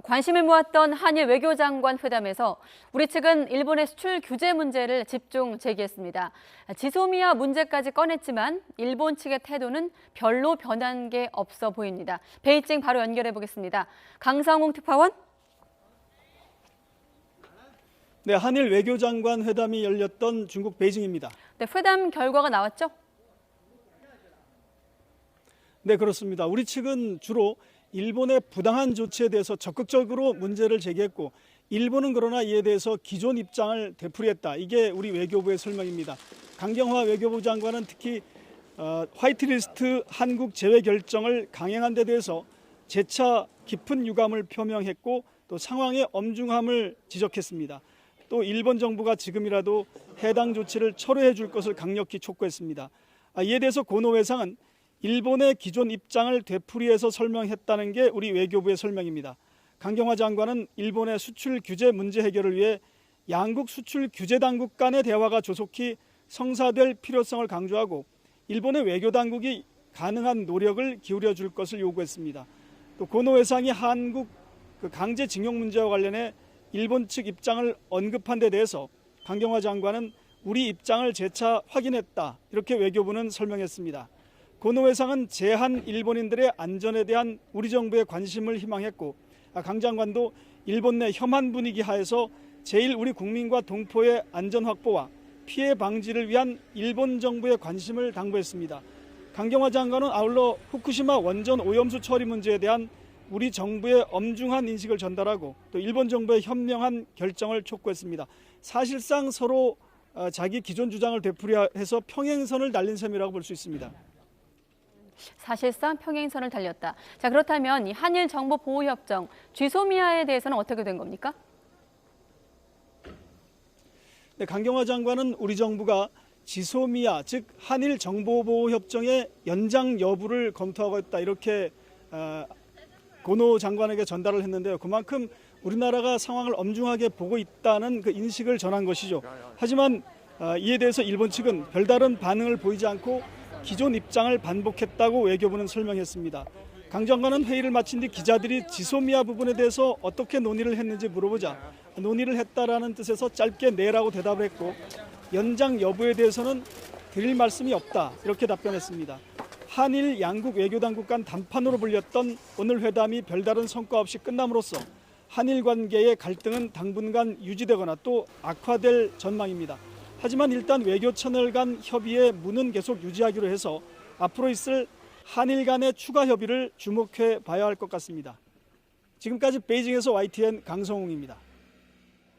관심을 모았던 한일 외교장관 회담에서 우리 측은 일본의 수출 규제 문제를 집중 제기했습니다. 지소미아 문제까지 꺼냈지만 일본 측의 태도는 별로 변한 게 없어 보입니다. 베이징 바로 연결해 보겠습니다. 강상홍 특파원. 네, 한일 외교장관 회담이 열렸던 중국 베이징입니다. 네, 회담 결과가 나왔죠? 네, 그렇습니다. 우리 측은 주로 일본의 부당한 조치에 대해서 적극적으로 문제를 제기했고, 일본은 그러나 이에 대해서 기존 입장을 되풀이했다. 이게 우리 외교부의 설명입니다. 강경화 외교부 장관은 특히 화이트리스트 한국 제외 결정을 강행한 데 대해서 재차 깊은 유감을 표명했고, 또 상황의 엄중함을 지적했습니다. 또 일본 정부가 지금이라도 해당 조치를 철회해 줄 것을 강력히 촉구했습니다. 이에 대해서 고노 외상은 일본의 기존 입장을 되풀이해서 설명했다는 게 우리 외교부의 설명입니다. 강경화 장관은 일본의 수출 규제 문제 해결을 위해 양국 수출 규제 당국 간의 대화가 조속히 성사될 필요성을 강조하고, 일본의 외교 당국이 가능한 노력을 기울여 줄 것을 요구했습니다. 또 고노 외상이 한국 강제징용 문제와 관련해 일본 측 입장을 언급한 데 대해서 강경화 장관은 우리 입장을 재차 확인했다, 이렇게 외교부는 설명했습니다. 고노 외상은 제한 일본인들의 안전에 대한 우리 정부의 관심을 희망했고, 강 장관도 일본 내 혐한 분위기 하에서 제일 우리 국민과 동포의 안전 확보와 피해 방지를 위한 일본 정부의 관심을 당부했습니다. 강경화 장관은 아울러 후쿠시마 원전 오염수 처리 문제에 대한 우리 정부의 엄중한 인식을 전달하고, 또 일본 정부의 현명한 결정을 촉구했습니다. 사실상 서로 자기 기존 주장을 되풀이해서 평행선을 달린 셈이라고 볼 수 있습니다. 사실상 평행선을 달렸다. 자, 그렇다면 이 한일 정보 보호 협정 지소미아에 대해서는 어떻게 된 겁니까? 네, 강경화 장관은 우리 정부가 지소미아, 즉 한일 정보 보호 협정의 연장 여부를 검토하고 있다, 이렇게 고노 장관에게 전달을 했는데요. 그만큼 우리나라가 상황을 엄중하게 보고 있다는 그 인식을 전한 것이죠. 하지만 이에 대해서 일본 측은 별다른 반응을 보이지 않고 기존 입장을 반복했다고 외교부는 설명했습니다. 강 장관은 회의를 마친 뒤 기자들이 지소미아 부분에 대해서 어떻게 논의를 했는지 물어보자 논의를 했다라는 뜻에서 짧게 네라고 대답을 했고, 연장 여부에 대해서는 드릴 말씀이 없다, 이렇게 답변했습니다. 한일 양국 외교당국 간 단판으로 불렸던 오늘 회담이 별다른 성과 없이 끝남으로써 한일 관계의 갈등은 당분간 유지되거나 또 악화될 전망입니다. 하지만 일단 외교 채널 간 협의의 문은 계속 유지하기로 해서 앞으로 있을 한일 간의 추가 협의를 주목해 봐야 할 것 같습니다. 지금까지 베이징에서 YTN 강성웅입니다.